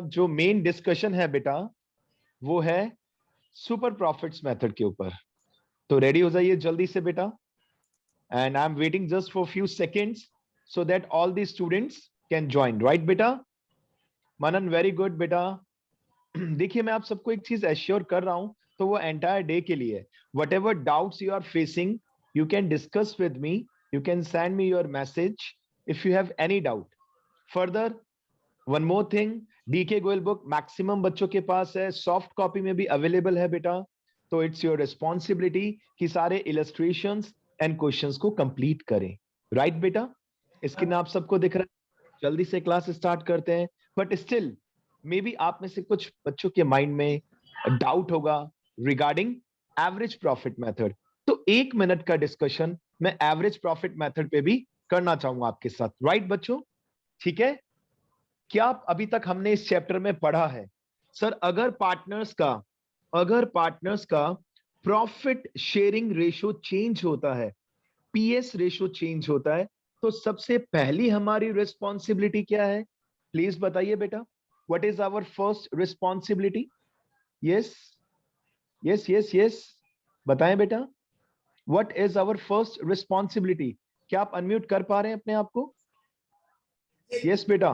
जो main discussion है बेटा वो है सुपर प्रॉफिट्स मेथड के ऊपर। तो रेडी हो जाइए जल्दी से बेटा, and I am waiting just for few seconds so that all the students can join. Right बेटा? मनन वेरी गुड बेटा। देखिए मैं आप सबको एक चीज एश्योर कर रहा हूं, तो वो एंटायर डे के लिए whatever doubts you are facing you can discuss with me, you can send me your message if you have any doubt further. One more thing, DK Goyal book maximum बच्चों के पास है, soft copy में भी available है बेटा। तो it's your responsibility कि सारे इलस्ट्रेशंस एंड क्वेश्चंस को कंप्लीट करें। राइट बेटा? स्क्रीन आप सबको दिख रहा है? जल्दी से क्लास स्टार्ट करते हैं। बट स्टिल मे बी आप में से कुछ बच्चों के माइंड में डाउट होगा रिगार्डिंग एवरेज प्रॉफिट मेथड। तो 1 मिनट का डिस्कशन मैं एवरेज प्रॉफिट मेथड पे भी करना चाहूंगा आपके साथ। राइट बच्चों? ठीक है? क्या अभी तक हमने इस चैप्टर में पढ़ा है सर, अगर पार्टनर्स का प्रॉफिट शेयरिंग रेशो चेंज होता है, पीएस रेशो चेंज होता है, तो सबसे पहली हमारी रिस्पॉन्सिबिलिटी क्या है? प्लीज बताइए बेटा, what is our first responsibility? Yes yes yes yes, बताएं बेटा, what is our first responsibility? क्या आप अनम्यूट कर पा रहे हैं अपने आप को? यस बेटा,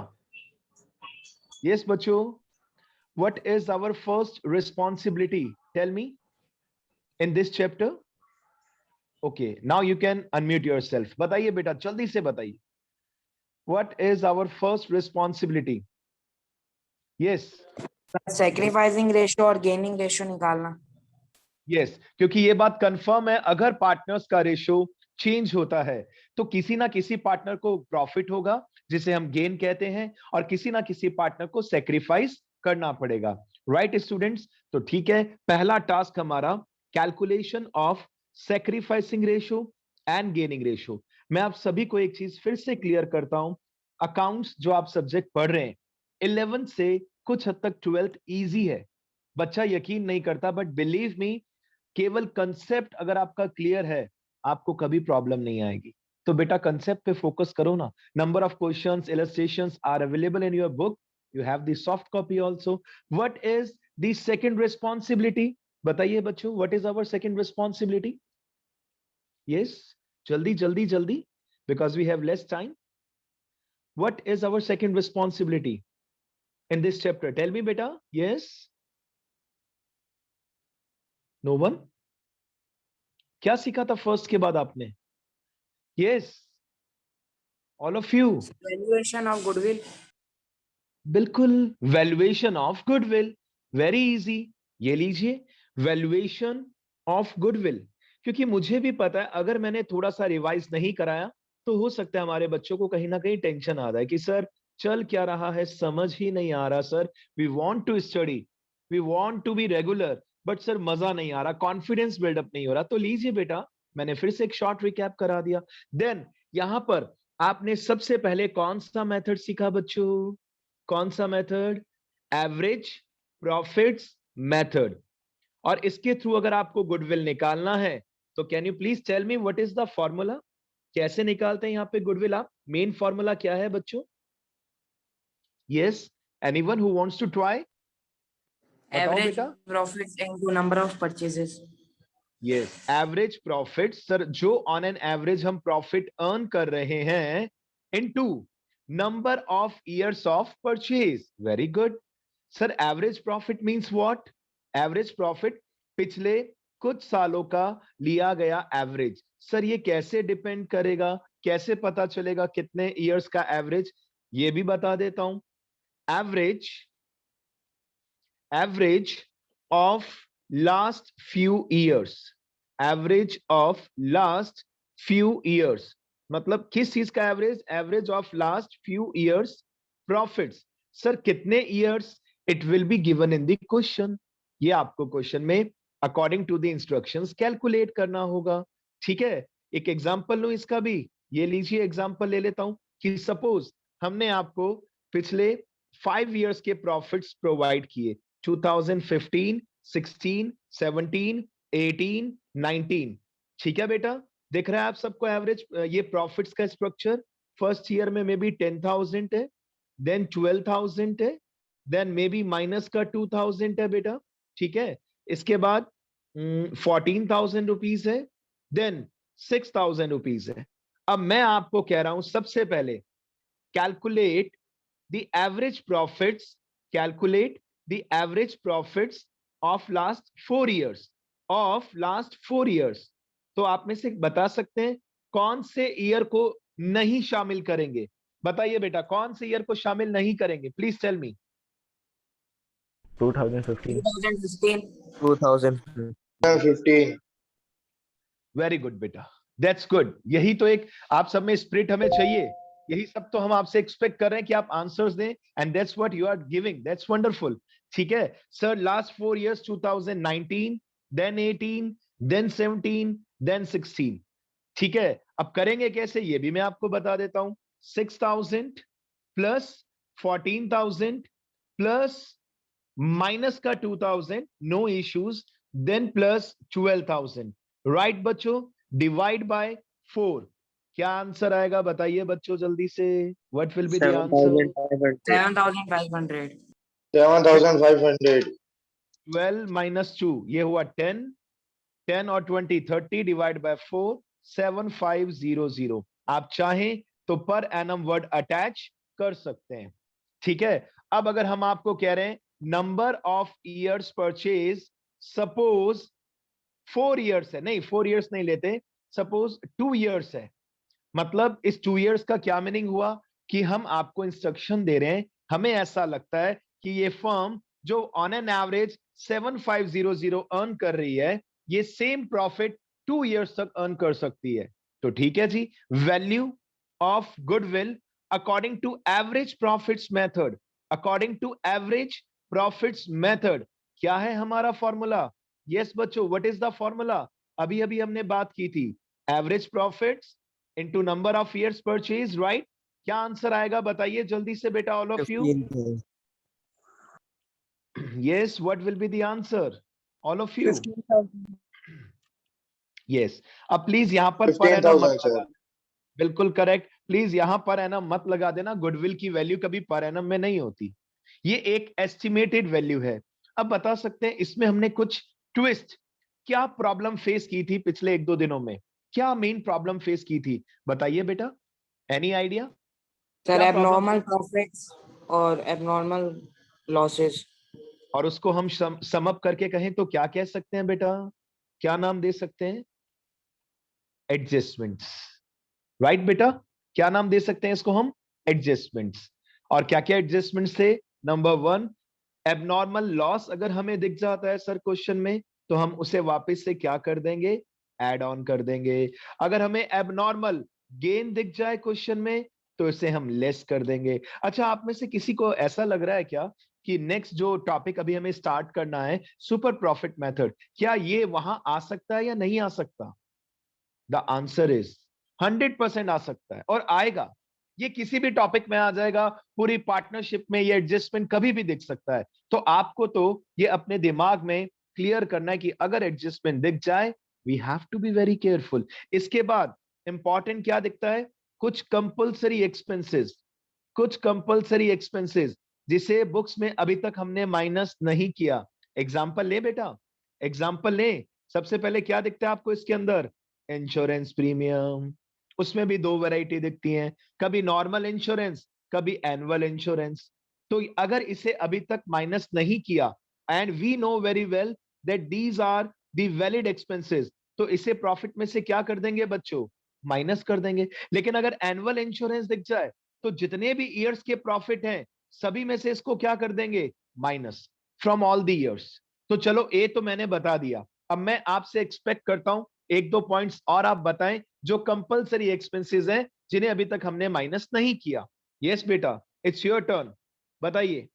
यस बच्चों, what is our first responsibility? Tell me in this chapter. Okay, now you can unmute yourself. बताइए बेटा, जल्दी से बताइए, what is our first responsibility? Yes, sacrificing ratio और गेनिंग रेशियो निकालना। yes, क्योंकि ये बात कंफर्म है, अगर पार्टनर्स का रेशियो चेंज होता है तो किसी ना किसी पार्टनर को प्रॉफिट होगा जिसे हम गेन कहते हैं, और किसी ना किसी पार्टनर को सेक्रीफाइस करना पड़ेगा। Right students? तो ठीक है, पहला टास्क हमारा calculation of sacrificing ratio and gaining ratio. मैं आप सभी को एक चीज फिर से क्लियर करता हूं, अकाउंट्स जो आप सब्जेक्ट पढ़ रहे हैं 11th से कुछ हद तक 12th इजी है। बच्चा यकीन नहीं करता, बट बिलीव मी, केवल कंसेप्ट अगर आपका क्लियर है आपको कभी प्रॉब्लम नहीं आएगी। तो बेटा कंसेप्ट पे फोकस करो ना। Number of questions, illustrations are available in your book, you have the soft copy also. What is the second responsibility? बताइए बच्चों, what is our second responsibility? Yes, जल्दी जल्दी जल्दी, because we have less time. What is our second responsibility in this chapter? Tell me बेटा। Yes, no one? क्या सीखा था first के बाद आपने? Yes, all of you? Valuation of goodwill. बिल्कुल, valuation of goodwill, very easy. ये लीजिए, वैल्यूएशन ऑफ गुडविल। क्योंकि मुझे भी पता है अगर मैंने थोड़ा सा रिवाइज नहीं कराया तो हो सकता है हमारे बच्चों को कहीं ना कहीं टेंशन आ रहा है कि सर चल क्या रहा है, समझ ही नहीं आ रहा sir, we want to study, we want to be regular, but sir मजा नहीं आ रहा, कॉन्फिडेंस बिल्डअप नहीं हो रहा। तो लीजिए बेटा, मैंने फिर से एक शॉर्ट रिकैप करा दिया। देन यहां पर आपने सबसे पहले कौन सा मेथड सीखा बच्चों? कौन सा मेथड? Average profits method. और इसके थ्रू अगर आपको गुडविल निकालना है तो can you please tell me what is the formula? कैसे निकालते हैं यहां पे गुडविल आप? मेन फॉर्मूला क्या है बच्चों? Yes, anyone who wants to try? बताओ एवरेज बेटा। Profit into number of purchases. Yes, average profit sir, जो ऑन एन एवरेज हम प्रॉफिट अर्न कर रहे हैं, into number of years of purchase. Very good sir, average profit means what? Average profit पिछले कुछ सालों का लिया गया एवरेज। सर ये कैसे डिपेंड करेगा, कैसे पता चलेगा कितने ईयर्स का एवरेज? ये भी बता देता हूं। Average average of last few years, average of last few years मतलब किस चीज का average? Average of last few years profits. Sir कितने years? It will be given in the question. ये आपको क्वेश्चन में according to the instructions calculate करना होगा। ठीक है, एक एग्जांपल लूं इसका भी। ये लीजिए एग्जांपल ले लेता हूं कि सपोज हमने आपको पिछले 5 इयर्स के प्रॉफिट्स प्रोवाइड किए, 2015, 16, 17, 18, 19। ठीक है बेटा, दिख रहा है आप सबको एवरेज ये प्रॉफिट्स का स्ट्रक्चर? फर्स्ट ईयर में मे बी 10,000 है, देन 12,000 है, देन मे बी माइनस का 2000 है बेटा, ठीक है। इसके बाद 14,000 रुपीज है, देन 6,000 रुपीज है। अब मैं आपको कह रहा हूं सबसे पहले calculate the average profits, calculate the average profits of last 4 years, of last 4 years। तो आप में से बता सकते हैं कौन से ईयर को नहीं शामिल करेंगे? बताइए बेटा, कौन से ईयर को शामिल नहीं करेंगे? Please tell me. 2015। 2015. 15. Very good बेटा, दैट्स गुड। यही तो एक आप सब में स्पिरिट हमें चाहिए, यही सब तो हम आपसे एक्सपेक्ट कर रहे हैं कि आप आंसर्स दें, and that's what you are giving, that's wonderful. ठीक है sir, last 4 years 2019, then 18, then 17, then 16। ठीक है, अब करेंगे कैसे ये भी मैं आपको बता देता हूं। 6,000 प्लस 14,000 प्लस माइनस का 2,000, no issues, then plus 12,000, right बच्चों, डिवाइड बाय 4। क्या आंसर आएगा बताइए बच्चों जल्दी से, what will be the answer? 7,500. 7,500. 12 minus 2, ये हुआ 10, 10 और 20 30, डिवाइड बाय 4, 7500। आप चाहें तो पर एनम वर्ड अटैच कर सकते हैं। ठीक है, अब अगर हम आपको कह रहे हैं number of years purchase, suppose 4 years है, नहीं 4 years नहीं लेते, सपोज 2 years है, मतलब इस 2 years का क्या मीनिंग हुआ कि हम आपको इंस्ट्रक्शन दे रहे हैं, हमें ऐसा लगता है कि ये फर्म जो ऑन एन एवरेज 7500 अर्न कर रही है, ये सेम प्रॉफिट 2 years तक अर्न कर सकती है। तो ठीक है जी, value of goodwill according to average profits method, according to average profits method, क्या है हमारा फॉर्मूला? यस बच्चों, व्हाट इज द फॉर्मूला? अभी अभी हमने बात की थी, average profits into number of years purchase, right? क्या आंसर आएगा बताइए जल्दी से बेटा, all of you. 15,000. yes, what will be the answer, all of you? 15,000. yes, अब प्लीज यहां पर 15,000 मत sir. लगा, बिल्कुल करेक्ट, प्लीज यहां पर एनम मत लगा देना, गुडविल की वैल्यू कभी पर एनम में नहीं होती, ये एक एस्टिमेटेड वैल्यू है। अब बता सकते हैं इसमें हमने कुछ ट्विस्ट, क्या प्रॉब्लम फेस की थी पिछले 1-2 दिनों में, क्या मेन प्रॉब्लम फेस की थी बताइए बेटा, एनी आइडिया? Sir, क्या abnormal profits और abnormal losses. और उसको हम सम अप करके कहें तो क्या कह सकते हैं बेटा, क्या नाम दे सकते हैं? एडजस्टमेंट्स, राइट बेटा, क्या नाम दे सकते हैं इसको हम? एडजस्टमेंट्स। और क्या क्या एडजस्टमेंट्स थे? नंबर 1, एबनॉर्मल लॉस अगर हमें दिख जाता है सर क्वेश्चन में, तो हम उसे वापस से क्या कर देंगे? ऐड ऑन कर देंगे। अगर हमें एबनॉर्मल गेन दिख जाए क्वेश्चन में, तो इसे हम लेस कर देंगे। अच्छा, आप में से किसी को ऐसा लग रहा है क्या कि नेक्स्ट जो टॉपिक अभी हमें स्टार्ट करना है, सुपर प्रॉफिट मेथड, क्या ये वहां आ सकता है या नहीं आ सकता? द आंसर इज 100% आ सकता है, और आएगा, ये किसी भी टॉपिक में आ जाएगा, पूरी पार्टनरशिप में ये एडजस्टमेंट कभी भी दिख सकता है। तो आपको तो ये अपने दिमाग में क्लियर करना है कि अगर एडजस्टमेंट दिख जाए, we have to be very careful. इसके बाद इंपॉर्टेंट क्या दिखता है? कुछ कंपल्सरी एक्सपेंसेस, कुछ कंपल्सरी एक्सपेंसेस जिसे बुक्स में अभी तक हमने माइनस नहीं किया। एग्जाम्पल ले बेटा, एग्जाम्पल ले। सबसे पहले क्या दिखता है आपको इसके अंदर? इंश्योरेंस प्रीमियम, उसमें भी 2 वैरायटी दिखती हैं, कभी नॉर्मल इंश्योरेंस, कभी एनुअल इंश्योरेंस। तो अगर इसे अभी तक माइनस नहीं किया, and we know very well that these are the valid expenses, तो इसे प्रॉफिट में से क्या कर देंगे बच्चों? माइनस कर देंगे। लेकिन अगर एनुअल इंश्योरेंस दिख जाए, तो जितने भी ईयर्स के प्रॉफिट हैं, सभी में से इसको क्या कर देंगे? Minus from all the years. तो चलो, ए तो मैंने बता दिया, अब मैं आपसे एक्सपेक्ट करता हूं 1-2 पॉइंट्स और आप बताएं जो कंपल्सरी एक्सपेंसेस हैं, जिन्हें अभी तक हमने माइनस नहीं किया। यस बेटा, इट्स योर टर्न, बताइए।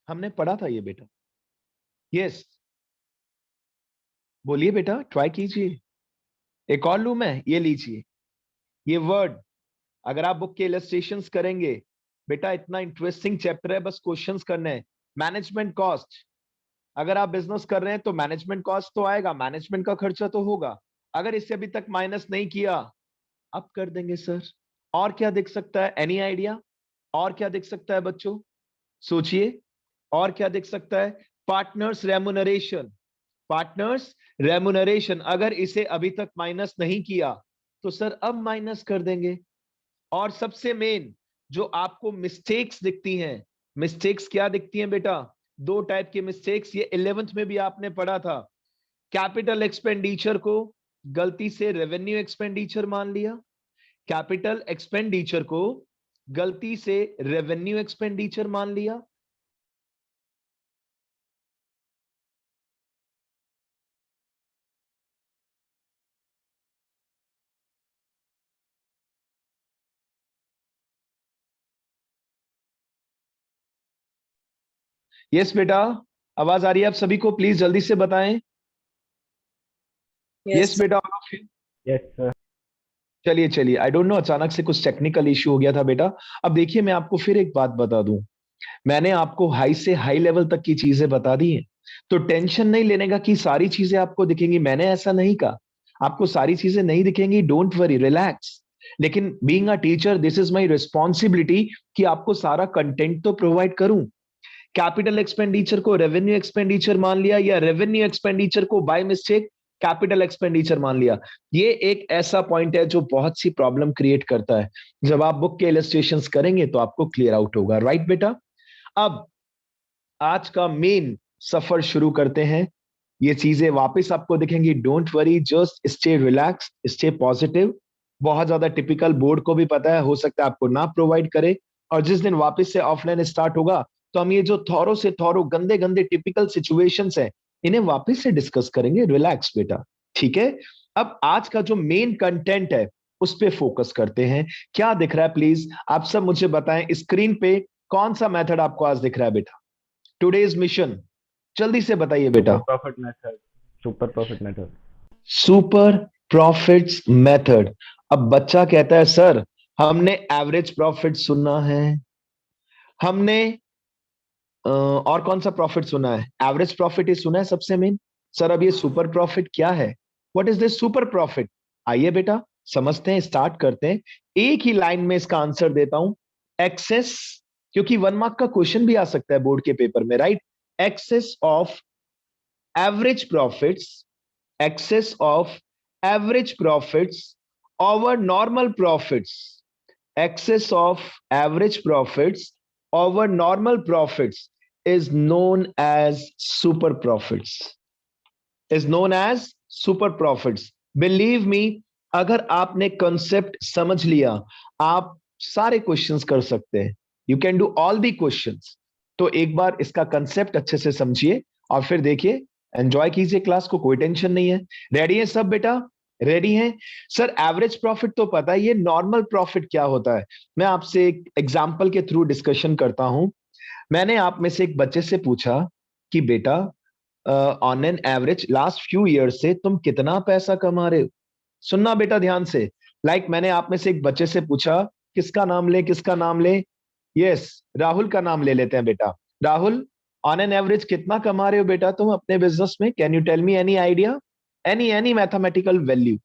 हमने पढ़ा था ये बेटा, यस बोलिए बेटा, ट्राई कीजिए। एक और लू मैं, ये लीजिए, ये वर्ड, अगर आप बुक के इलस्ट्रेशंस करेंगे बेटा, इतना इंटरेस्टिंग चैप्टर है, बस क्वेश्चंस करने हैं। मैनेजमेंट कॉस्ट, अगर आप बिजनेस कर रहे हैं तो मैनेजमेंट कॉस्ट तो आएगा, मैनेजमेंट का खर्चा तो होगा। अगर इससे अभी तक माइनस नहीं किया, अब कर देंगे सर। और क्या दिख सकता है, एनी आइडिया? और क्या दिख सकता है बच्चों? सोचिए और क्या दिख सकता है? पार्टनर्स रेमुनरेशन, पार्टनर्स रेमुनरेशन, अगर इसे अभी तक माइनस नहीं किया तो सर अब माइनस कर देंगे। और सबसे मेन जो आपको मिस्टेक्स दिखती हैं, मिस्टेक्स क्या दिखती हैं बेटा? दो टाइप के मिस्टेक्स, ये 11th में भी आपने पढ़ा था। कैपिटल एक्सपेंडिचर को गलती से रेवेन्यू एक्सपेंडिचर मान लिया, कैपिटल एक्सपेंडिचर को गलती से रेवेन्यू एक्सपेंडिचर मान लिया। यस बेटा, आवाज आ रही है आप सभी को? प्लीज जल्दी से बताएं। यस बेटा, all of you? Yes sir. चलिए चलिए, आई डोंट नो अचानक से कुछ टेक्निकल इश्यू हो गया था बेटा। अब देखिए, मैं आपको फिर एक बात बता दूं, मैंने आपको हाई से हाई लेवल तक की चीजें बता दी हैं, तो टेंशन नहीं लेने का कि सारी चीजें आपको दिखेंगी, मैंने ऐसा नहीं कहा आपको सारी चीजें नहीं दिखेंगी, डोंट वरी, रिलैक्स। लेकिन being a teacher this is my responsibility कि आपको सारा कंटेंट तो प्रोवाइड करूं। कैपिटल एक्सपेंडिचर को रेवेन्यू एक्सपेंडिचर मान लिया, या रेवेन्यू एक्सपेंडिचर को बाय मिस्टेक कैपिटल एक्सपेंडिचर मान लिया, ये एक ऐसा पॉइंट है जो बहुत सी प्रॉब्लम क्रिएट करता है। जब आप बुक के इलस्ट्रेशंस करेंगे तो आपको क्लियर आउट होगा, राइट बेटा? अब आज का मेन सफर शुरू करते हैं। ये चीजें वापस आपको दिखेंगी, don't worry, just stay relax, stay positive. बहुत ज्यादा टिपिकल, बोर्ड को भी पता है, हो सकता है आपको ना प्रोवाइड करे, और जिस दिन वापस से ऑफलाइन स्टार्ट होगा तो हम ये जो थॉरो से थॉरो गंदे गंदे टिपिकल सिचुएशंस हैं इन्हें वापस से डिस्कस करेंगे। रिलैक्स बेटा, ठीक है? अब आज का जो मेन कंटेंट है उस पे फोकस करते हैं। क्या दिख रहा है प्लीज आप सब मुझे बताएं, स्क्रीन पे कौन सा मेथड आपको आज दिख रहा है बेटा? टुडेज मिशन, जल्दी से बताइए बेटा। Profit method, super profit method. Super profits method. अब बच्चा कहता है सर हमने एवरेज प्रॉफिट सुना है, हमने और कौन सा प्रॉफिट सुना है? एवरेज प्रॉफिट ही सुना है सबसे मेन। सर अब ये सुपर प्रॉफिट क्या है? What is this super profit? आइए बेटा समझते हैं, स्टार्ट करते हैं। एक ही लाइन में इसका आंसर देता हूं, एक्सेस, क्योंकि 1 मार्क का क्वेश्चन भी आ सकता है बोर्ड के पेपर में, right? Excess of average profits, excess of average profits over normal profits, excess of average profits over normal profits is known as super profits, is known as super profits. Believe me, अगर आपने concept समझ लिया आप सारे questions कर सकते हैं, you can do all the questions। तो एक बार इसका कंसेप्ट अच्छे से समझिए और फिर देखिए, एंजॉय कीजिए क्लास को, कोई टेंशन नहीं है। रेडी है सब बेटा? रेडी हैं? सर एवरेज प्रॉफिट तो पता है, ये नॉर्मल प्रॉफिट क्या होता है मैं आपसे एक एग्जांपल के थ्रू डिस्कशन करता हूं। मैंने आप में से एक बच्चे से पूछा कि बेटा on an average last few year से तुम कितना पैसा कमा रहे हो? सुनना बेटा ध्यान से। मैंने आप में से एक बच्चे से पूछा, किसका नाम ले, किसका नाम ले? यस, राहुल का नाम ले लेते हैं बेटा। राहुल, ऑन एन एवरेज कितना कमा रहे हो बेटा तुम अपने बिजनेस में? Can you tell me any idea, any mathematical value?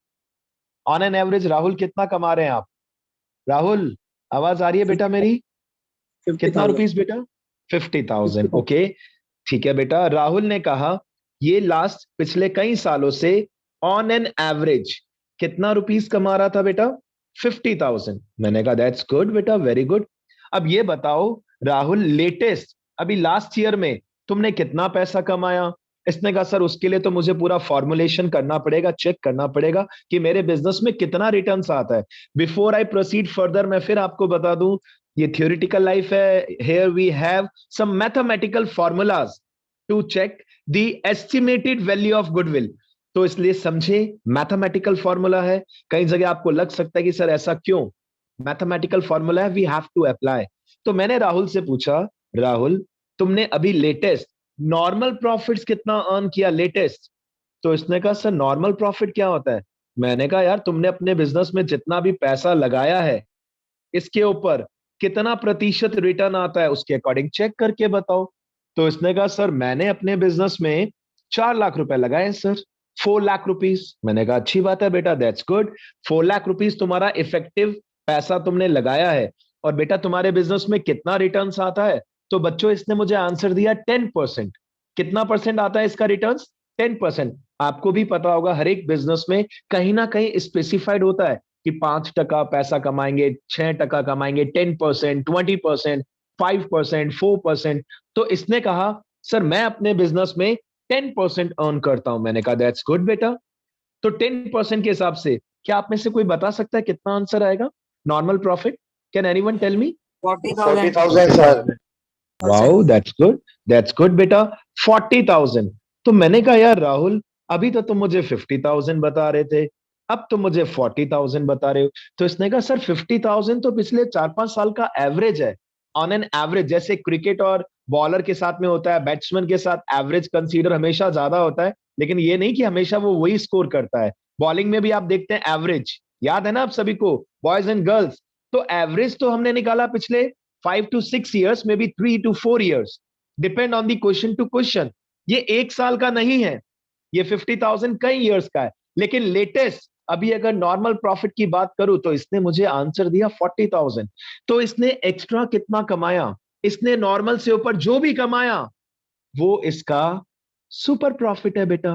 On an average Rahul कितना कमा रहे हैं आप? राहुल, आवाज आ रही है बेटा मेरी? कितना रुपीस बेटा? 50,000। ओके, ठीक है बेटा। राहुल ने कहा ये लास्ट पिछले कई सालों से ऑन एन एवरेज कितना रुपीस कमा रहा था बेटा? 50,000। मैंने कहा दैट्स गुड बेटा, वेरी गुड। अब ये बताओ राहुल, लेटेस्ट अभी लास्ट ईयर में तुमने कितना पैसा कमाया? इसने कहा सर उसके लिए तो मुझे पूरा फॉर्मुलेशन करना पड़ेगा, चेक करना पड़ेगा कि मेरे बिजनेस में कितना रिटर्न्स आता है। बिफोर आई प्रोसीड फर्दर, मैं फिर आपको बता दूं ये थियोरिटिकल लाइफ है, here we have some mathematical formulas to check the estimated value of goodwill. तो इसलिए समझे, मैथमेटिकल फॉर्मूला है। कई जगह आपको लग सकता है कि सर ऐसा क्यों? मैथमेटिकल फॉर्मूला है, वी हैव टू अप्लाई। तो मैंने राहुल से पूछा, राहुल तुमने अभी लेटेस्ट नॉर्मल प्रॉफिट्स कितना अर्न किया लेटेस्ट? तो इसने कहा सर नॉर्मल प्रॉफिट क्या होता है? मैंने कहा यार तुमने अपने बिजनेस में जितना भी पैसा लगाया है इसके ऊपर कितना प्रतिशत रिटर्न आता है उसके अकॉर्डिंग चेक करके बताओ। तो इसने कहा सर मैंने अपने बिजनेस में 4 लाख रुपए लगाए सर, 4 लाख रुपीस। मैंने कहा अच्छी बात है बेटा, दैट्स गुड। 4 लाख रुपीस तुम्हारा इफेक्टिव पैसा तुमने लगाया है, और बेटा तुम्हारे बिजनेस में कितना रिटर्न्स आता है? तो बच्चों इसने मुझे आंसर दिया 10%। कितना परसेंट आता है इसका रिटर्न्स? 10%। आपको भी पता होगा हर एक बिजनेस में कहीं ना कहीं स्पेसिफाइड होता है कि 5% पैसा कमाएंगे, 6% कमाएंगे, 10%, 20%, 5%, 4%। तो इसने कहा सर मैं अपने बिजनेस में 10% अर्न करता हूं। मैंने कहा दैट्स गुड बेटा। तो 10% के हिसाब से क्या आप में से कोई बता सकता है कितना आंसर आएगा normal profit? Can anyone tell me? 40,000. 40,000 sir. Wow that's good बेटा। 40,000। तो मैंने कहा यार राहुल, अभी तो तुम मुझे 50,000 बता रहे थे, अब तुम मुझे 40,000 बता रहे हो। तो इसने कहा सर 50,000 तो पिछले 4-5 साल का एवरेज है। ऑन एन एवरेज, जैसे क्रिकेट और बॉलर के साथ में होता है, बैट्समैन के साथ एवरेज कंसीडर हमेशा ज्यादा होता है, लेकिन ये नहीं कि हमेशा वो वही स्कोर करता है। बॉलिंग में भी आप देखते हैं एवरेज, याद है ना आप सभी को, बॉयज एंड गर्ल्स। तो एवरेज तो हमने निकाला पिछले 5 to 6 years, maybe 3 to 4 years, depend on the question to question. ये 1 साल का नहीं है, ये 50,000 कई ईयर्स का है। लेकिन लेटेस्ट अभी अगर नॉर्मल प्रॉफिट की बात करूं तो इसने मुझे आंसर दिया 40,000। तो इसने एक्स्ट्रा कितना कमाया? इसने नॉर्मल से ऊपर जो भी कमाया वो इसका सुपर प्रॉफिट है बेटा,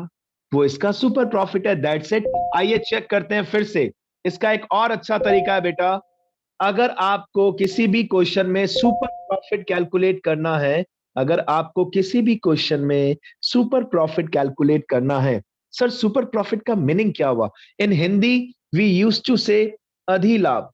वो इसका सुपर प्रॉफिट है। That's it. आइए चेक करते हैं फिर से। इसका एक और अच्छा तरीका है बेटा, अगर आपको किसी भी क्वेश्चन में सुपर प्रॉफिट कैलकुलेट करना है, अगर आपको किसी भी क्वेश्चन में सुपर प्रॉफिट कैलकुलेट करना है, सर सुपर प्रॉफिट का मीनिंग क्या हुआ? इन हिंदी वी यूज्ड टू से अधिलाभ,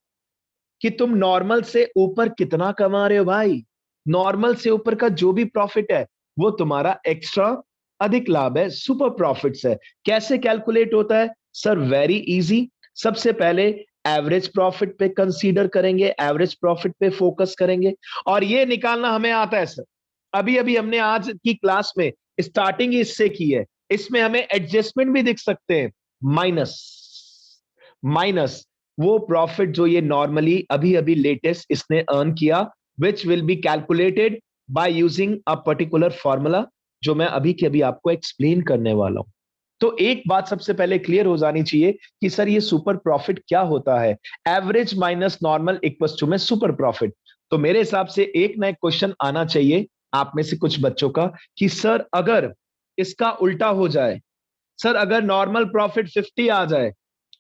कि तुम नॉर्मल से ऊपर कितना कमा रहे हो भाई। नॉर्मल से ऊपर का जो भी प्रॉफिट है वो तुम्हारा एक्स्ट्रा अधिक लाभ है, सुपर प्रॉफिट्स है। कैसे कैलकुलेट होता है सर? Very easy. सबसे पहले एवरेज प्रॉफिट पे कंसीडर करेंगे, एवरेज प्रॉफिट पे फोकस करेंगे, और ये निकालना हमें आता है सर। अभी अभी हमने आज की क्लास में स्टार्टिंग इससे की है। इसमें हमें एडजस्टमेंट भी दिख सकते हैं। माइनस माइनस वो प्रॉफिट जो ये नॉर्मली अभी अभी लेटेस्ट इसने अर्न किया, which will be calculated by using a particular formula, जो मैं अभी के अभी आपको एक्सप्लेन करने वाला हूं। तो एक बात सबसे पहले क्लियर हो जानी चाहिए कि सर ये सुपर प्रॉफिट क्या होता है। Average minus normal equals to में सुपर प्रॉफिट। तो मेरे हिसाब से एक ना एक क्वेश्चन आना चाहिए आप में से कुछ बच्चों का कि सर अगर इसका उल्टा हो जाए, सर अगर नॉर्मल प्रॉफिट 50 आ जाए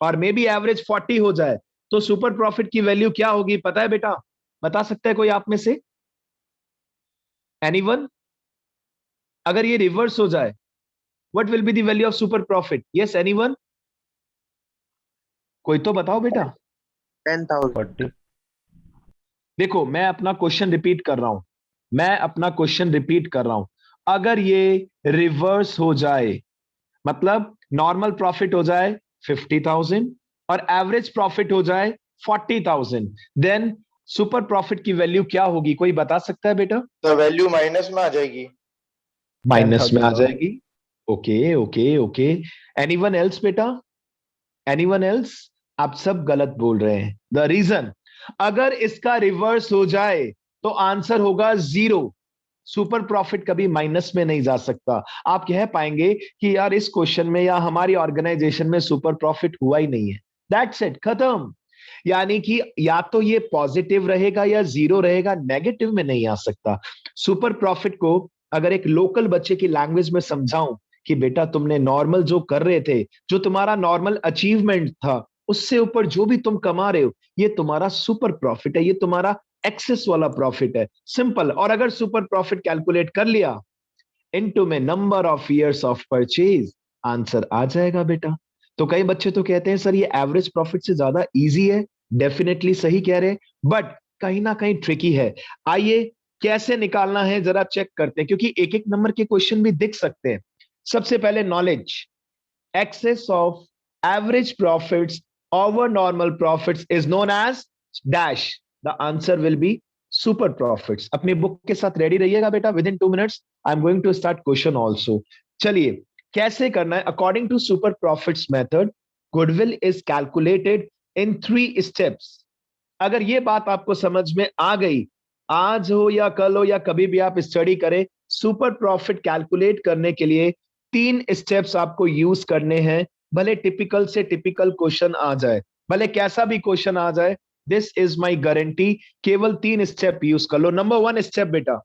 और मे बी एवरेज 40 हो जाए, तो सुपर प्रॉफिट की वैल्यू क्या होगी पता है बेटा? बता सकता है कोई आप में से? एनीवन? अगर ये रिवर्स हो जाए, what will be the value of super profit? Yes anyone? कोई तो बताओ बेटा। 10,000. 40. देखो मैं अपना क्वेश्चन रिपीट कर रहा हूं, मैं अपना क्वेश्चन रिपीट कर रहा हूं। अगर ये रिवर्स हो जाए, मतलब नॉर्मल प्रॉफिट हो जाए 50,000 और एवरेज प्रॉफिट हो जाए 40,000, देन सुपर प्रॉफिट की वैल्यू क्या होगी? कोई बता सकता है बेटा? तो वैल्यू माइनस में आ जाएगी. माइनस में आ 10,000. जाएगी। Okay okay okay. Anyone else बेटा? Anyone else? आप सब गलत बोल रहे हैं। द रीजन, अगर इसका रिवर्स हो जाए तो आंसर होगा 0। सुपर प्रॉफिट कभी माइनस में नहीं जा सकता। आप कह पाएंगे कि यार इस क्वेश्चन में या हमारी ऑर्गेनाइजेशन में सुपर प्रॉफिट हुआ ही नहीं है, दैट्स इट, खत्म। यानी कि या तो ये पॉजिटिव रहेगा या 0 रहेगा, नेगेटिव में नहीं आ सकता। सुपर प्रॉफिट को अगर एक लोकल बच्चे की लैंग्वेज में समझाऊं कि बेटा तुमने नॉर्मल जो कर रहे थे, जो तुम्हारा नॉर्मल अचीवमेंट था, उससे ऊपर जो भी तुम कमा रहे हो, ये तुम्हारा सुपर प्रॉफिट है, ये तुम्हारा एक्सेस वाला प्रॉफिट है। सिंपल। और अगर सुपर प्रॉफिट कैलकुलेट कर लिया इनटू में number of years of purchase, answer आ जाएगा बेटा। तो कई बच्चे तो कहते हैं सर ये एवरेज प्रॉफिट से ज्यादा इजी है। डेफिनेटली सही कह रहे हैं, बट कहीं ना कहीं ट्रिकी है। आइए कैसे निकालना है जरा चेक करते हैं, क्योंकि एक एक नंबर के क्वेश्चन भी दिख सकते हैं। सबसे पहले knowledge, excess of average profits over normal profits is known as dash. The answer will be super profits. अपनी बुक के साथ रेडी रहिएगा बेटा। Within 2 minutes I am going to start question also. चलिए कैसे करना है? According to super profits method, goodwill is calculated in 3 steps. अगर ये बात आपको समझ में आ गई, आज हो या कल हो या कभी भी आप स्टडी करें, सुपर प्रॉफिट कैलकुलेट करने के लिए 3 स्टेप्स आपको यूज करने हैं। भले टिपिकल से टिपिकल क्वेश्चन आ जाए, भले कैसा भी क्वेश्चन आ जाए, दिस इज माई गारंटी, केवल 3 स्टेप यूज कर लो। नंबर 1 स्टेप बेटा,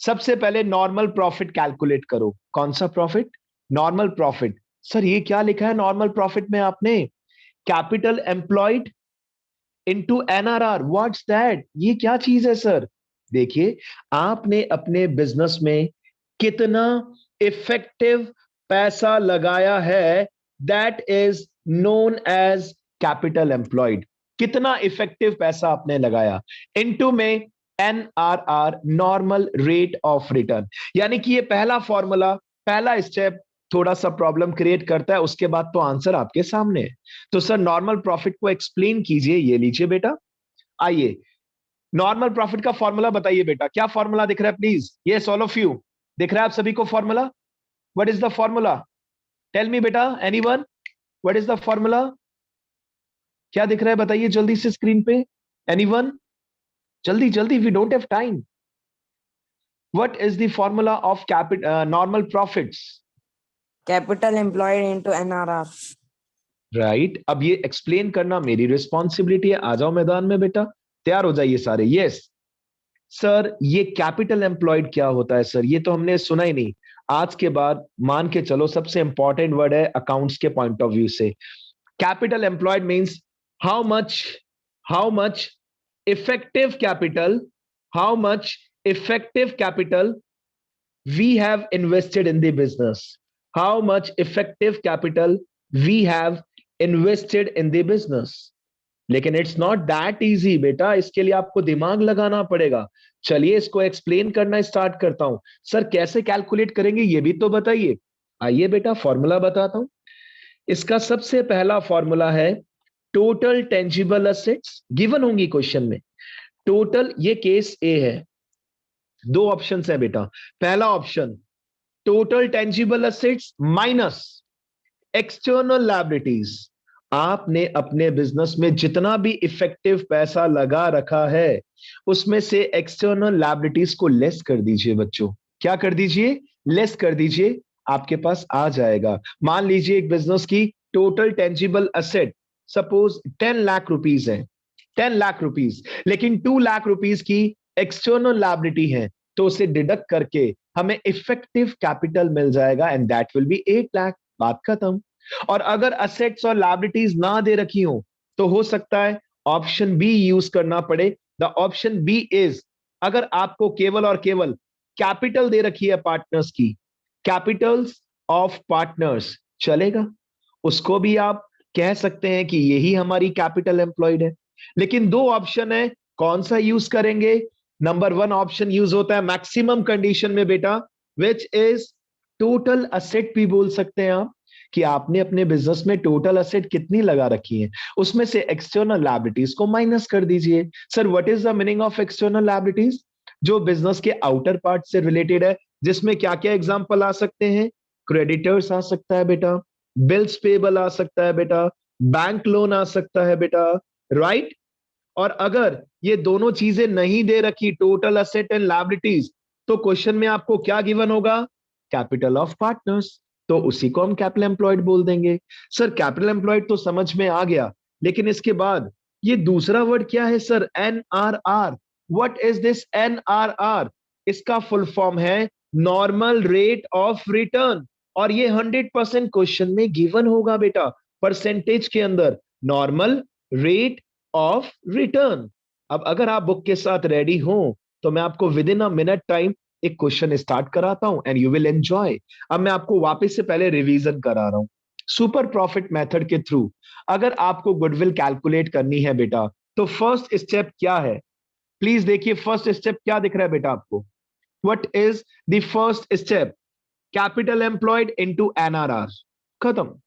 सबसे पहले नॉर्मल प्रॉफिट कैलकुलेट करो। कौन सा प्रॉफिट? Normal profit. सर ये क्या लिखा है नॉर्मल प्रॉफिट में आपने? Capital employed into NRR. What's that? ये क्या चीज है सर? देखिए, आपने अपने बिजनेस में कितना इफेक्टिव पैसा लगाया है, that is known as capital employed. कितना इफेक्टिव पैसा आपने लगाया, इनटू में NRR, normal rate of return. यानी कि ये पहला फॉर्मूला, पहला स्टेप थोड़ा सा प्रॉब्लम क्रिएट करता है, उसके बाद तो आंसर आपके सामने है। तो सर नॉर्मल प्रॉफिट को एक्सप्लेन कीजिए। ये लीजिए बेटा, आइए नॉर्मल प्रॉफिट का फॉर्मूला बताइए बेटा। क्या फॉर्मूला दिख रहा है please? Yes all of you, दिख रहा है आप सभी को formula? What is the formula? Tell me बेटा, anyone, what is the formula? क्या दिख रहा है बताइए जल्दी से स्क्रीन पे, एनीवन, जल्दी जल्दी, we don't have time. What is the formula of normal profits? Capital employed into NRR. Right, अब ये एक्सप्लेन करना मेरी रिस्पॉन्सिबिलिटी है। आ जाओ मैदान में बेटा, तैयार हो जाइए सारे। यस सर, ये कैपिटल एम्प्लॉयड क्या होता है सर? ये तो हमने सुना ही नहीं। आज के बाद मान के चलो सबसे इंपॉर्टेंट वर्ड है अकाउंट्स के पॉइंट ऑफ व्यू से। Capital employed means how much effective capital, how much effective capital we have invested in the business, how much effective capital we have invested in the business। लेकिन it's not that easy बेटा, इसके लिए आपको दिमाग लगाना पड़ेगा। चलिए इसको एक्सप्लेन करना स्टार्ट करता हूं। सर कैसे कैलकुलेट करेंगे ये भी तो बताइए। आइए बेटा फॉर्मूला बताता हूं। इसका सबसे पहला फॉर्मूला है टोटल टेंजिबल असेट्स, गिवन होंगी क्वेश्चन में। टोटल, ये केस ए है, दो ऑप्शंस है बेटा। पहला option total tangible assets minus external liabilities. आपने अपने बिजनेस में जितना भी इफेक्टिव पैसा लगा रखा है, उसमें से एक्सटर्नल लायबिलिटीज को लेस कर दीजिए बच्चों। क्या कर दीजिए? लेस कर दीजिए, आपके पास आ जाएगा। मान लीजिए एक बिजनेस की total tangible asset suppose 10 lakh rupees है, 10 लाख रुपीज, लेकिन 2 लाख रुपीज की एक्सटर्नल लायबिलिटी है, तो उसे डिडक्ट करके हमें इफेक्टिव कैपिटल मिल जाएगा and that will be 8 lakh. बात खत्म। और अगर असेट्स और लायबिलिटीज ना दे रखी हो तो हो सकता है ऑप्शन बी यूज करना पड़े। द ऑप्शन बी इज, अगर आपको केवल और केवल कैपिटल दे रखी है पार्टनर्स की, कैपिटल्स ऑफ पार्टनर्स, चलेगा, उसको भी आप कह सकते हैं कि यही हमारी कैपिटल एम्प्लॉयड है। लेकिन दो ऑप्शन है, कौन सा यूज करेंगे? नंबर वन ऑप्शन यूज होता है मैक्सिमम कंडीशन में बेटा, विच इज टोटल असेट भी बोल सकते हैं आप, कि आपने अपने बिजनेस में टोटल असेट कितनी लगा रखी है, उसमें से एक्सटर्नल लायबिलिटीज को माइनस कर दीजिए। Sir what is the meaning of external liabilities? जो बिजनेस के आउटर पार्ट से रिलेटेड है, जिसमें क्या क्या एग्जांपल आ सकते हैं? क्रेडिटर्स आ सकता है बेटा, बिल्स पेबल आ सकता है बेटा, बैंक लोन आ सकता है बेटा, राइट। और अगर ये दोनों चीजें नहीं दे रखी, टोटल असेट एंड लायबिलिटीज, तो क्वेश्चन में आपको क्या गिवन होगा? कैपिटल ऑफ पार्टनर्स, तो उसी को हम कैपिटल एम्प्लॉयड बोल देंगे। सर कैपिटल एम्प्लॉयड तो समझ में आ गया, लेकिन इसके बाद ये दूसरा वर्ड क्या है sir? NRR. What is this NRR? इसका फुल फॉर्म है नॉर्मल रेट ऑफ रिटर्न, और ये 100% क्वेश्चन में गिवन होगा बेटा, परसेंटेज के अंदर, नॉर्मल रेट ऑफ रिटर्न। अब अगर आप बुक के साथ रेडी हो तो मैं आपको with in a minute time एक क्वेश्चन स्टार्ट कराता हूं एंड यू विल एंजॉय। अब मैं आपको वापस से पहले रिवीजन करा रहा हूं। सुपर प्रॉफिट मेथड के थ्रू अगर आपको गुडविल कैलकुलेट करनी है बेटा, तो फर्स्ट स्टेप क्या है? प्लीज देखिए फर्स्ट स्टेप क्या दिख रहा है बेटा आपको? What is the first step? Capital employed into NRR, खत्म।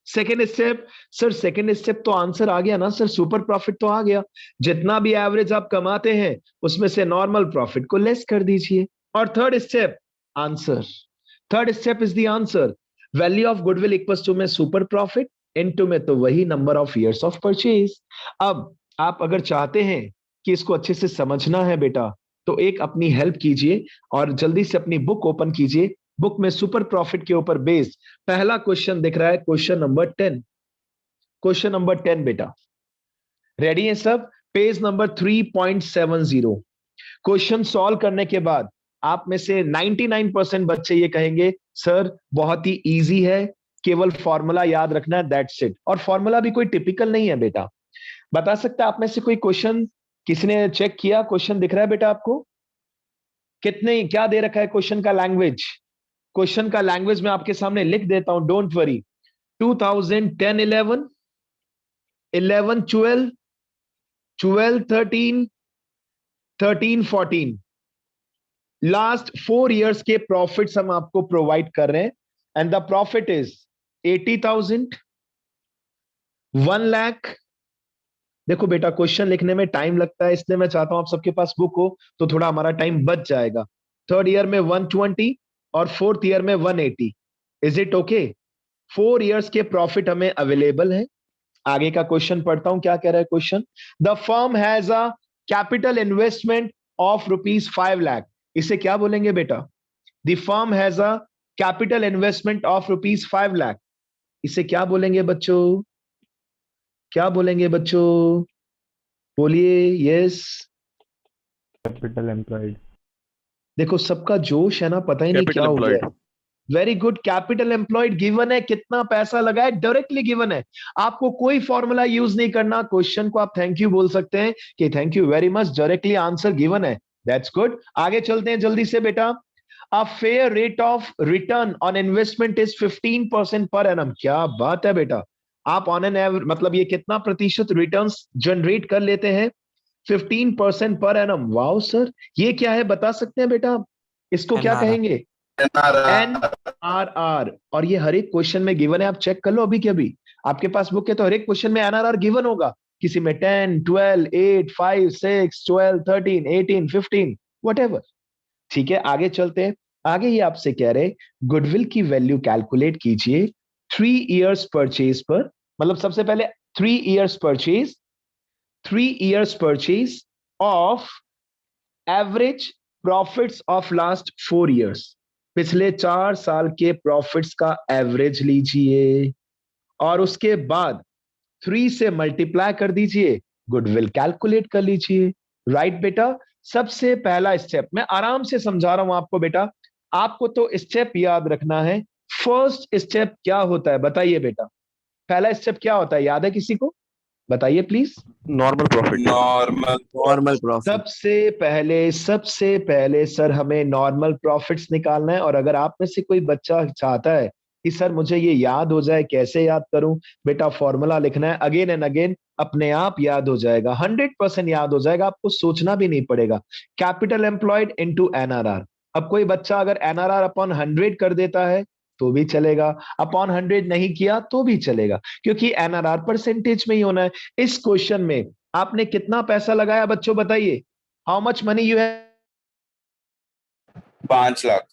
Second step, sir second step तो आंसर आ गया ना सर, सुपर प्रॉफिट तो आ गया। जितना भी एवरेज आप कमाते हैं उसमें से नॉर्मल प्रॉफिट को लेस कर दीजिए। और third step, answer. Third step is the answer. Value of goodwill equals to में सुपर प्रॉफिट, इनटू में तो वही number of years of purchase. अब आप अगर चाहते हैं कि इसको अच्छे से समझना है बेटा, तो एक अपनी हेल्प कीजिए और जल्दी से अपनी बुक ओपन कीजिए। बुक में सुपर प्रॉफिट के ऊपर बेस्ड पहला क्वेश्चन दिख रहा है, क्वेश्चन नंबर 10। क्वेश्चन नंबर 10 बेटा, रेडी है सब? Page number 3.70। क्वेश्चन सॉल्व करने के बाद आप में से 99% बच्चे ये कहेंगे सर बहुत ही इजी है, केवल फॉर्मूला याद रखना है, दैट्स इट। और फॉर्मूला भी कोई टिपिकल नहीं है बेटा। बता सकता है आप में से कोई क्वेश्चन, किसी ने चेक किया क्वेश्चन दिख रहा है बेटा आपको? कितने क्या दे रखा है क्वेश्चन का लैंग्वेज? क्वेश्चन का लैंग्वेज मैं आपके सामने लिख देता हूं, डोंट वरी। 2010 11, 11 12, 12 13, 13 14, लास्ट 4 इयर्स के प्रॉफिट्स हम आपको प्रोवाइड कर रहे हैं। And the profit is 80,000, 1 lakh. देखो बेटा क्वेश्चन लिखने में टाइम लगता है, इसलिए मैं चाहता हूं आप सबके पास बुक हो तो थोड़ा हमारा टाइम बच जाएगा। थर्ड ईयर में 120 और फोर्थ ईयर में 180। Is it okay? 4 इयर्स के प्रॉफिट हमें अवेलेबल है। आगे का क्वेश्चन पढ़ता हूं, क्या कह रहा है question. The firm has a capital investment of ₹5 lakh. इसे क्या बोलेंगे बेटा? The firm has a capital investment of ₹5 lakh. इसे क्या बोलेंगे बच्चों? क्या बोलेंगे बच्चों? बोलिए। यस। Capital employed. देखो सबका जोश है ना, पता ही नहीं क्या हो गया है। Very good, capital employed given है, कितना पैसा लगा है डायरेक्टली गिवन है। आपको कोई फॉर्मूला यूज नहीं करना, क्वेश्चन को आप थैंक यू बोल सकते हैं कि thank you very much, directly answer given है। That's good. आगे चलते हैं जल्दी से बेटा। A fair rate of return on investment is 15% per annum. क्या बात है बेटा, आप ऑन एन एवरेज मतलब ये कितना प्रतिशत रिटर्न्स जनरेट कर लेते हैं? 15% पर एनम। वाओ सर, ये क्या है बता सकते हैं बेटा आप? इसको क्या NRR. कहेंगे? NRR। और ये हर एक क्वेश्चन में गिवन है, आप चेक कर लो अभी के अभी। आपके पास बुक है तो हर एक क्वेश्चन में एनआरआर गिवन होगा। किसी में 10 12 8 5 6 12 13 18 15 व्हाटएवर। ठीक है आगे चलते हैं। आगे ही आपसे कह रहे गुडविल की वैल्यू कैलकुलेट कीजिए 3 इयर्स परचेज पर। मतलब सबसे पहले 3 years purchase, 3 years purchase of average profits of last 4 years. पिछले 4 साल के प्रॉफिट्स का एवरेज लीजिए और उसके बाद 3 से मल्टीप्लाई कर दीजिए, गुडविल कैलकुलेट कर लीजिए। राइट बेटा। सबसे पहला स्टेप मैं आराम से समझा रहा हूं आपको बेटा, आपको तो स्टेप याद रखना है। फर्स्ट स्टेप क्या होता है बताइए बेटा? पहला स्टेप क्या होता है, याद है किसी को? बताइए please. Normal profit. Normal profit. सबसे पहले सर हमें नॉर्मल प्रॉफिट्स निकालना है। और अगर आप में से कोई बच्चा चाहता है कि सर मुझे ये याद हो जाए, कैसे याद करूं बेटा? फॉर्मूला लिखना है अगेन एंड अगेन, अपने आप याद हो जाएगा, 100% याद हो जाएगा, आपको सोचना भी नहीं पड़ेगा। Capital employed into NRR. अब कोई बच्चा अगर एनआरआर अपॉन 100 कर देता है तो भी चलेगा, अपॉन 100 नहीं किया तो भी चलेगा, क्योंकि एनआरआर परसेंटेज में ही होना है। इस क्वेश्चन में आपने कितना पैसा लगाया बच्चों बताइए? How much money you have? 5 lakh.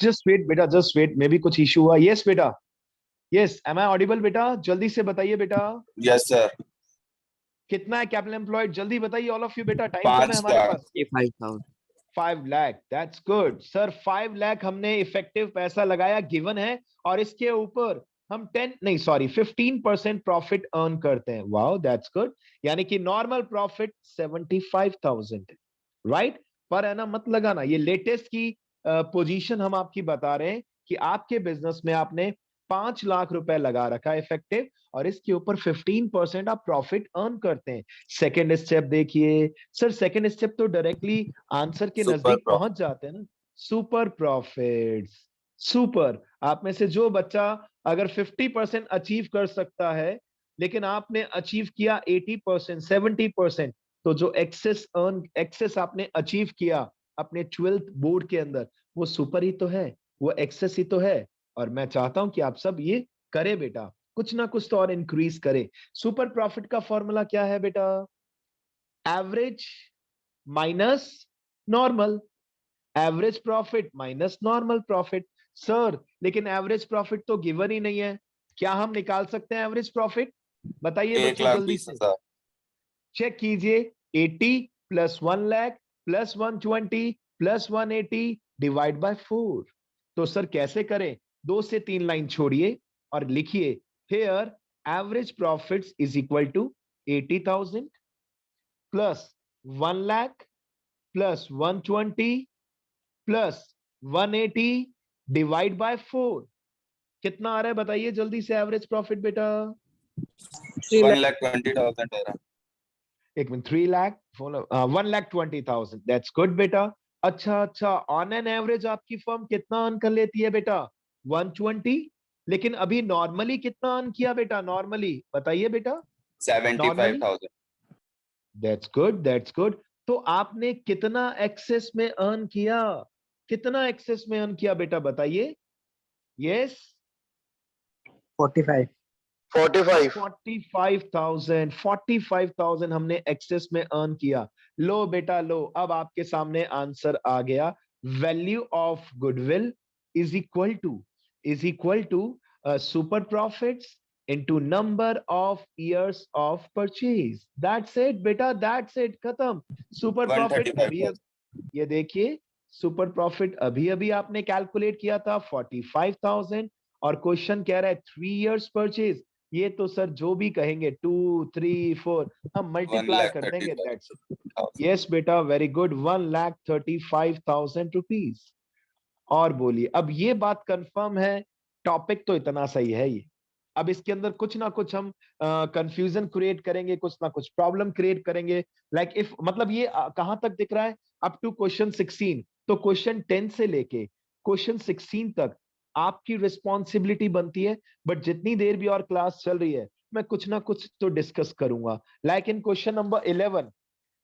Just wait बेटा, जस्ट वेट, मे बी कुछ इशू हुआ। यस बेटा, यस, एम आई ऑडिबल बेटा? जल्दी से बताइए बेटा, यस सर। कितना है कैपिटल एम्प्लॉयड? जल्दी बताइए ऑल ऑफ यू बेटा, टाइम कम है 5 हमारे लाख। पास। 55,000. 5 lakh, that's good sir. 5 lakh हमने इफेक्टिव पैसा लगाया, गिवन है, और इसके ऊपर हम 10 नहीं सॉरी 15% प्रॉफिट अर्न करते हैं। Wow that's good. यानी कि नॉर्मल प्रॉफिट 75,000, राइट? पर है ना, मत लगाना, ये लेटेस्ट की पोजीशन हम आपकी बता रहे हैं कि आपके बिजनेस में आपने 5 लाख रुपए लगा रखा है इफेक्टिव, और इसके ऊपर 15% आप प्रॉफिट अर्न करते हैं। सेकेंड स्टेप देखिए सर, सेकेंड स्टेप तो डायरेक्टली आंसर के सुपर नजदीक प्रॉफिट। पहुंच जाते हैं ना। Super profits. सुपर। आप में से जो बच्चा अगर 50% अचीव कर सकता है, लेकिन आपने अचीव किया 80% 70%, तो जो एक्सेस आपने अचीव किया अपने 12th बोर्ड के अंदर, वो सुपर ही तो है, वो एक्सेस ही तो है। और मैं चाहता हूं कि आप सब ये करें बेटा, कुछ ना कुछ तो और इंक्रीज करें। सुपर प्रॉफिट का फॉर्मूला क्या है बेटा? Average minus normal. Average profit minus normal profit. Sir लेकिन एवरेज प्रॉफिट तो गिवन ही नहीं है। क्या हम निकाल सकते हैं एवरेज प्रॉफिट? बताइए 1 बच्चों लाख जल्दी 20 से। हजार। चेक कीजिए। 80 plus 1 lakh plus 120 plus 180 divide by 4। तो सर कैसे करें? 2 से 3 लाइन छोड़िए और लिखिए here average profits is equal to 80,000 plus 1 lakh plus 120 plus 180 divide by 4। कितना आ रहा है बताइए जल्दी से एवरेज प्रॉफिट बेटा? 1,20,000 आ रहा। एक मिनट, 3 लाख 1,20,000। दैट्स गुड बेटा। अच्छा, ऑन एन एवरेज आपकी फर्म कितना अर्न कर लेती है बेटा? 120। लेकिन अभी नॉर्मली कितना अर्न किया बेटा? नॉर्मली बताइए बेटा। 75,000। That's good. तो आपने कितना एक्सेस में अर्न किया? कितना एक्सेस में अर्न किया बेटा बताइए? यस 45 45 45,000 हमने एक्सेस में अर्न किया। लो बेटा लो, अब आपके सामने आंसर आ गया। Value of goodwill is equal to super profits into number of years of purchase. That's it बेटा, दैट्स इट, खत्म। सुपर प्रॉफिट अभी 135,000। ये देखिए, सुपर प्रॉफिट अभी अभी आपने कैलकुलेट किया था 45,000 और क्वेश्चन कह रहा है 3 इयर्स परचेज। ये तो सर जो भी कहेंगे 2, 3, 4 हम मल्टीप्लाई कर देंगे। That's it. 1,35,000। यस बेटा, वेरी गुड। 1,35,000 रुपीज। और बोलिए, अब ये बात कंफर्म है, टॉपिक तो इतना सही है ये। अब इसके अंदर कुछ ना कुछ हम कंफ्यूजन क्रिएट करेंगे, कुछ ना कुछ प्रॉब्लम क्रिएट करेंगे। लाइक इफ मतलब ये कहां तक दिख रहा है? Up to question 16। तो क्वेश्चन 10 से लेके क्वेश्चन 16 तक आपकी रिस्पॉन्सिबिलिटी बनती है। बट जितनी देर भी और क्लास चल रही है, मैं कुछ ना कुछ तो डिस्कस करूंगा। Like in question number 11,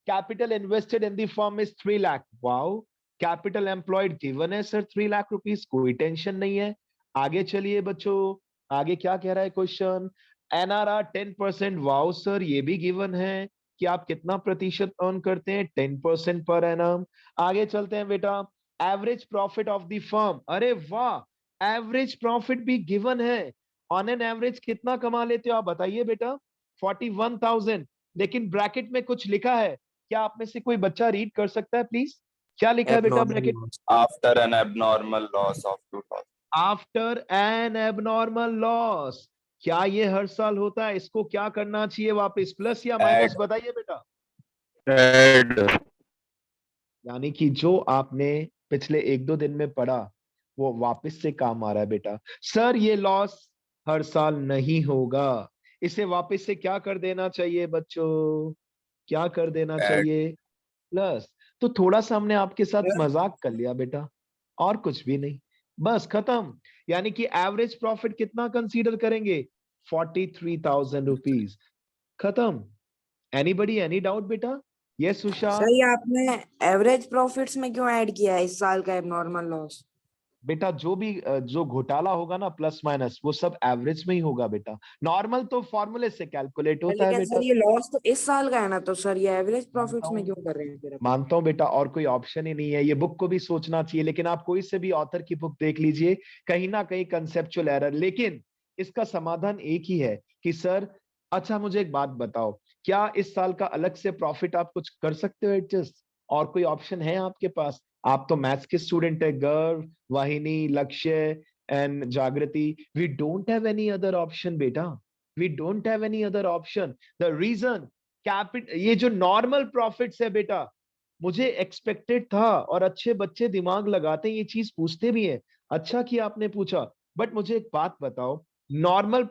capital invested in the firm is 3 lakh. Wow. Capital employed given है सर 3 लाख रुपीस, कोई टेंशन नहीं है। आगे चलिए बच्चों, आगे क्या कह रहा है क्वेश्चन? NRR 10%। वाओ सर, ये भी गिवन है कि आप कितना प्रतिशत अर्न करते हैं? 10% पर एनम। आगे चलते हैं बेटा। Average profit of the firm, अरे वाह, एवरेज प्रॉफिट भी गिवन है। ऑन एन एवरेज कितना कमा लेते हो आप बताइए बेटा? 41,000। लेकिन ब्रैकेट में कुछ लिखा है, क्या आप में से कोई बच्चा रीड कर सकता है प्लीज? क्या लिखा है बेटा bracket? After an abnormal loss of 2,000। After N abnormal loss. क्या ये हर साल होता है? इसको क्या करना चाहिए वापस, प्लस या माइनस बताइए बेटा? ऐड। यानी कि जो आपने पिछले 1-2 दिन में पढ़ा वो वापस से काम आ रहा है बेटा। सर ये लॉस हर साल नहीं होगा, इसे वापस से क्या कर देना चाहिए बच्चों? क्या कर देना ऐड। चाहिए? प्लस। तो थोड़ा सा हमने आपके साथ मजाक कर लिया बेटा, और कुछ भी नहीं, बस खत्म। यानी कि एवरेज प्रॉफिट कितना कंसीडर करेंगे? 43,000 रुपीज। खत्म। एनीबडी, एनी डाउट बेटा? यस उषा? सर ये आपने एवरेज प्रॉफिट्स में क्यों ऐड किया है इस साल का एबनॉर्मल लॉस? बेटा जो भी जो घोटाला होगा ना प्लस माइनस, वो सब एवरेज में ही होगा बेटा। नॉर्मल तो फॉर्मूले से कैलकुलेट होता है लेकिन बेटा। सर ये लॉस तो इस साल का है ना, तो सर ये एवरेज मानता प्रॉफिट्स में हूँ, क्यों कर रहे हैं फिर? मानता हूं बेटा, और कोई ऑप्शन ही नहीं है। ये बुक को भी सोचना चाहिए, लेकिन आप कोई से भी ऑथर की बुक देख लीजिए, कहीं ना कहीं कंसेप्चुअल एरर। लेकिन इसका समाधान एक ही है कि सर, अच्छा मुझे एक बात बताओ, क्या इस साल का अलग से प्रॉफिट आप कुछ कर सकते हो एडजस्ट? और कोई ऑप्शन है आपके पास? आप तो मैथ्स के स्टूडेंट है, गर्व, वाहिनी, Lakshya and Jagriti. We don't have any other option बेटा, we don't have any other option. The reason, ये जो नॉर्मल प्रॉफिट्स है बेटा, मुझे एक्सपेक्टेड था, और अच्छे बच्चे दिमाग लगाते हैं, ये चीज पूछते भी हैं। अच्छा किया आपने पूछा। बट मुझे एक बात बताओ, नॉर्मल